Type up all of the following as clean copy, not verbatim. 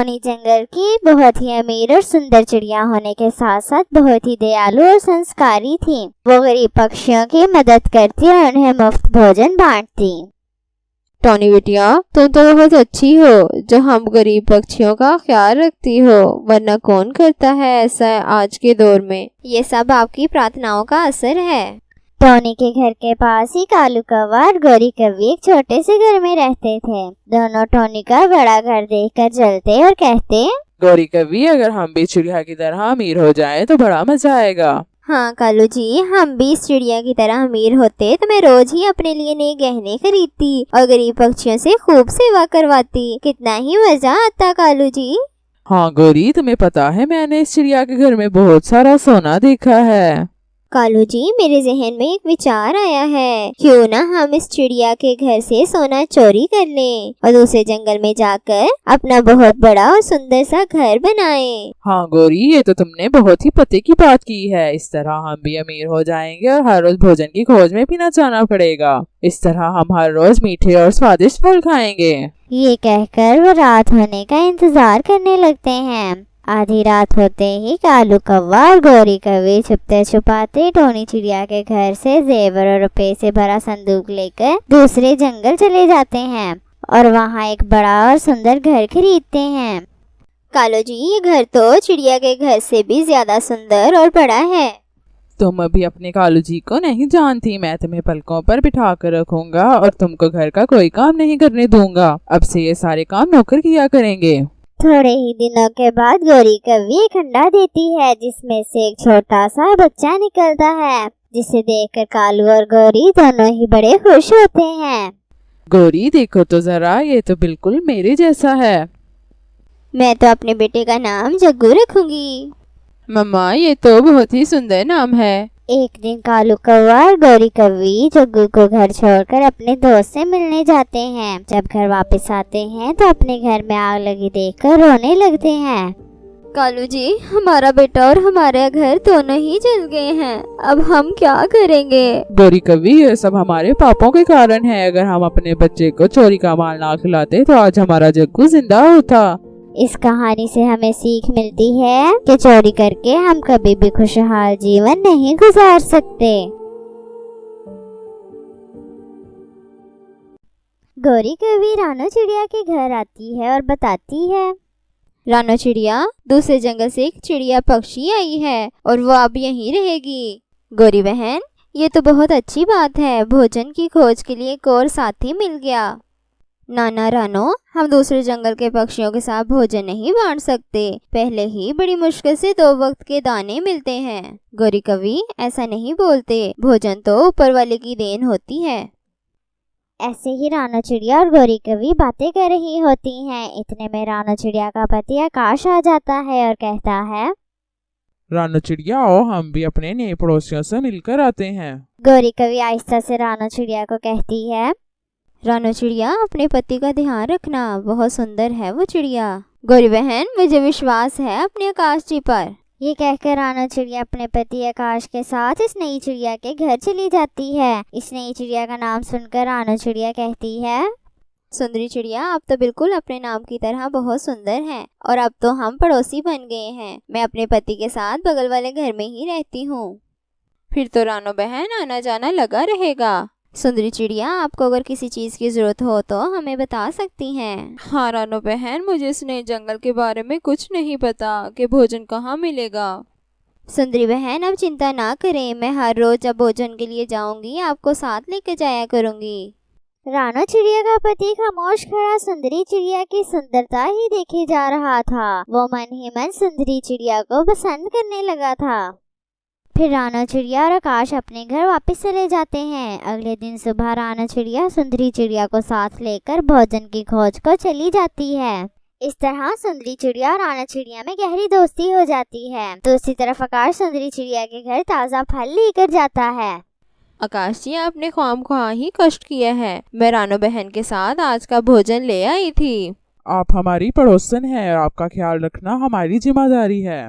Tony जंगल की बहुत ही अमीर और सुंदर चिड़िया होने के साथ साथ बहुत ही दयालु और संस्कारी थी। वो गरीब पक्षियों की मदद करती और उन्हें मुफ्त भोजन बांटती। टोनी बिटिया, तुम तो बहुत अच्छी हो जो हम गरीब पक्षियों का ख्याल रखती हो, वरना कौन करता है ऐसा आज के दौर में। ये सब आपकी प्रार्थनाओं का असर है। टोनी के घर के पास ही कालू कौवा और गौरी कौवी एक छोटे से घर में रहते थे। दोनों टोनी का बड़ा घर देखकर जलते और कहते, गौरी कौवी, अगर हम भी चिड़िया की तरह अमीर हो जाएं तो बड़ा मजा आएगा। हाँ कालू जी, हम भी इस चिड़िया की तरह अमीर होते तो मैं रोज ही अपने लिए नए गहने खरीदती और गरीब पक्षियों से खूब सेवा करवाती। कितना ही मजा आता कालू जी। हाँ गौरी, तुम्हें पता है मैंने इस चिड़िया के घर में बहुत सारा सोना देखा है। कालू जी, मेरे जहन में एक विचार आया है, क्यों ना हम इस चिड़िया के घर से सोना चोरी कर लें और दूसरे जंगल में जाकर अपना बहुत बड़ा और सुंदर सा घर बनाएं। हाँ गौरी, ये तो तुमने बहुत ही पते की बात की है। इस तरह हम भी अमीर हो जाएंगे और हर रोज भोजन की खोज में भी न जाना पड़ेगा। इस तरह हम हर रोज मीठे और स्वादिष्ट फल खाएंगे। ये कहकर वो रात होने का इंतजार करने लगते हैं। आधी रात होते ही कालू कौवा और गौरी कौवी छुपते छुपाते टोनी चिड़िया के घर से जेवर और रुपए से भरा संदूक लेकर दूसरे जंगल चले जाते हैं और वहाँ एक बड़ा और सुंदर घर खरीदते हैं। कालू जी, ये घर तो चिड़िया के घर से भी ज्यादा सुंदर और बड़ा है। तुम अभी अपने कालू जी को नहीं जानती। मैं तुम्हें पलकों पर बिठा कर रखूंगा और तुमको घर का कोई काम नहीं करने दूंगा। अब से ये सारे काम नौकर किया करेंगे। थोड़े ही दिनों के बाद गौरी कौवी एक अंडा देती है जिसमें से एक छोटा सा बच्चा निकलता है, जिसे देखकर कालू और गौरी दोनों ही बड़े खुश होते हैं। गौरी देखो तो जरा, ये तो बिल्कुल मेरे जैसा है। मैं तो अपने बेटे का नाम जग्गू रखूंगी। मम्मा, ये तो बहुत ही सुंदर नाम है। एक दिन कालू कौवा और गौरी कौवी जग्गू को घर छोड़कर अपने दोस्त से मिलने जाते हैं। जब घर वापस आते हैं तो अपने घर में आग लगी देखकर रोने लगते हैं। कालू जी, हमारा बेटा और हमारा घर दोनों ही जल गए हैं, अब हम क्या करेंगे। गौरी कौवी, ये सब हमारे पापों के कारण है। अगर हम अपने बच्चे को चोरी का माल ना खिलाते तो आज हमारा जग्गू जिंदा होता। इस कहानी से हमें सीख मिलती है कि चोरी करके हम कभी भी खुशहाल जीवन नहीं गुजार सकते। गौरी कौवी रानो चिड़िया के घर आती है और बताती है, रानो चिड़िया, दूसरे जंगल से एक चिड़िया पक्षी आई है और वो अब यहीं रहेगी। गौरी बहन, ये तो बहुत अच्छी बात है, भोजन की खोज के लिए एक और साथी मिल गया। नाना रानो, हम दूसरे जंगल के पक्षियों के साथ भोजन नहीं बांट सकते, पहले ही बड़ी मुश्किल से 2 वक्त के दाने मिलते हैं। गौरी कौवी, ऐसा नहीं बोलते, भोजन तो ऊपर वाले की देन होती है। ऐसे ही रानो चिड़िया और गौरी कौवी बातें कर रही होती हैं। इतने में रानो चिड़िया का पति आकाश आ जाता है और कहता है, रानो चिड़िया आओ, हम भी अपने नए पड़ोसियों से मिलकर आते हैं। गौरी कौवी आहिस्ता से रानो चिड़िया को कहती है, रानो चिड़िया, अपने पति का ध्यान रखना, बहुत सुंदर है वो चिड़िया। गौरी बहन, मुझे विश्वास है अपने आकाश जी पर। ये कहकर रानो चिड़िया अपने पति आकाश के साथ इस नई चिड़िया के घर चली जाती है। इस नई चिड़िया का नाम सुनकर रानो चिड़िया कहती है, सुंदरी चिड़िया, आप तो बिल्कुल अपने नाम की तरह बहुत सुंदर हैं और अब तो हम पड़ोसी बन गए हैं। मैं अपने पति के साथ बगल वाले घर में ही रहती हूँ। फिर तो रानो बहन आना जाना लगा रहेगा। सुंदरी चिड़िया, आपको अगर किसी चीज की जरूरत हो तो हमें बता सकती हैं। हाँ रानो बहन, मुझे इस नए जंगल के बारे में कुछ नहीं पता कि भोजन कहाँ मिलेगा। सुंदरी बहन, अब चिंता ना करें, मैं हर रोज जब भोजन के लिए जाऊंगी आपको साथ लेकर जाया करूंगी। रानो चिड़िया का पति खामोश खड़ा सुंदरी चिड़िया की सुंदरता ही देखे जा रहा था। वो मन ही मन सुंदरी चिड़िया को पसंद करने लगा था। फिर रानो चिड़िया और आकाश अपने घर वापस चले जाते हैं। अगले दिन सुबह रानो चिड़िया सुंदरी चिड़िया को साथ लेकर भोजन की खोज को चली जाती है। इस तरह सुंदरी चिड़िया और रानो चिड़िया में गहरी दोस्ती हो जाती है। दूसरी तरफ आकाश सुंदरी चिड़िया के घर ताज़ा फल लेकर जाता है। आकाश जी, आपने ख्वामख्वाह ही कष्ट किया है। मैं रानो बहन के साथ आज का भोजन ले आई थी। आप हमारी पड़ोसन हैं और आपका ख्याल रखना हमारी जिम्मेदारी है।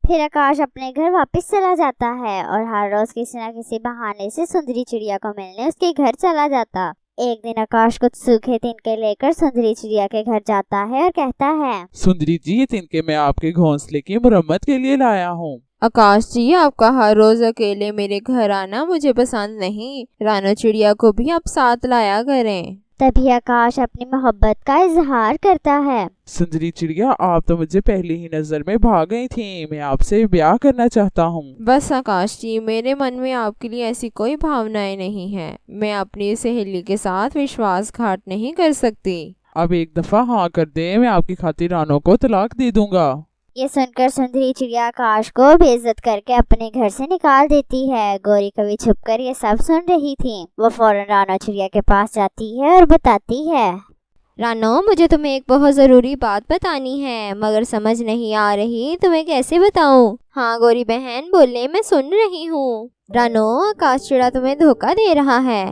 फिर आकाश अपने घर वापस चला जाता है और हर रोज किसी न किसी बहाने से सुंदरी चिड़िया को मिलने उसके घर चला जाता। एक दिन आकाश कुछ सूखे तिनके लेकर सुंदरी चिड़िया के घर जाता है और कहता है, सुंदरी जी, ये तिनके मैं आपके घोंसले की मरम्मत के लिए लाया हूँ। आकाश जी, आपका हर रोज अकेले मेरे घर आना मुझे पसंद नहीं। रानो चिड़िया को भी आप साथ लाया करें। तभी आकाश अपनी मोहब्बत का इजहार करता है। सुंदरी चिड़िया, आप तो मुझे पहली ही नजर में भाग गई थी। मैं आपसे ब्याह करना चाहता हूँ। बस आकाश जी, मेरे मन में आपके लिए ऐसी कोई भावनाएं नहीं है। मैं अपनी सहेली के साथ विश्वासघात नहीं कर सकती। अब एक दफा हाँ कर दे, मैं आपकी खातिर रानो को तलाक दे दूंगा। ये सुनकर सुंदरी चिड़िया आकाश को बेइज्जत करके अपने घर से निकाल देती है। गौरी कवि छुपकर ये सब सुन रही थी। वो फौरन रानो चिड़िया के पास जाती है और बताती है, रानो, मुझे तुम्हें एक बहुत जरूरी बात बतानी है, मगर समझ नहीं आ रही तुम्हें कैसे बताऊं। हाँ गौरी बहन, बोले, मैं सुन रही हूँ। रानो, आकाश चिड़ा तुम्हें धोखा दे रहा है।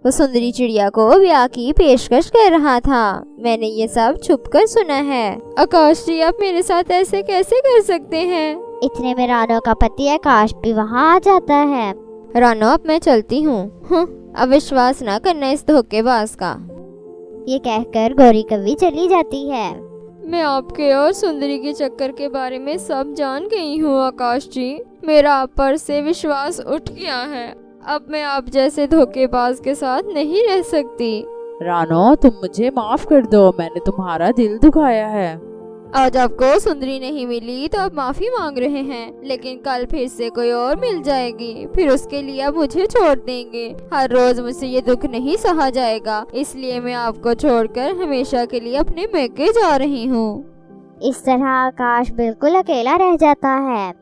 वो सुंदरी चिड़िया को ब्याह की पेशकश कर रहा था। मैंने ये सब छुपकर सुना है। आकाश जी, आप मेरे साथ ऐसे कैसे कर सकते हैं? इतने में रानो का पति आकाश भी वहाँ आ जाता है। रानो, अब मैं चलती हूँ। अब विश्वास ना करना इस धोखेबाज का। ये कहकर गौरी कवि चली जाती है। मैं आपके और सुंदरी के चक्कर के बारे में सब जान गई हूँ आकाश जी। मेरा आप पर से विश्वास उठ गया है। अब मैं आप जैसे धोखेबाज के साथ नहीं रह सकती। रानो, तुम मुझे माफ कर दो, मैंने तुम्हारा दिल दुखाया है। आज आपको सुंदरी नहीं मिली तो आप माफी मांग रहे हैं, लेकिन कल फिर से कोई और मिल जाएगी, फिर उसके लिए आप मुझे छोड़ देंगे। हर रोज मुझसे ये दुख नहीं सहा जाएगा, इसलिए मैं आपको छोड़कर हमेशा के लिए अपने मैके जा रही हूँ। इस तरह आकाश बिल्कुल अकेला रह जाता है।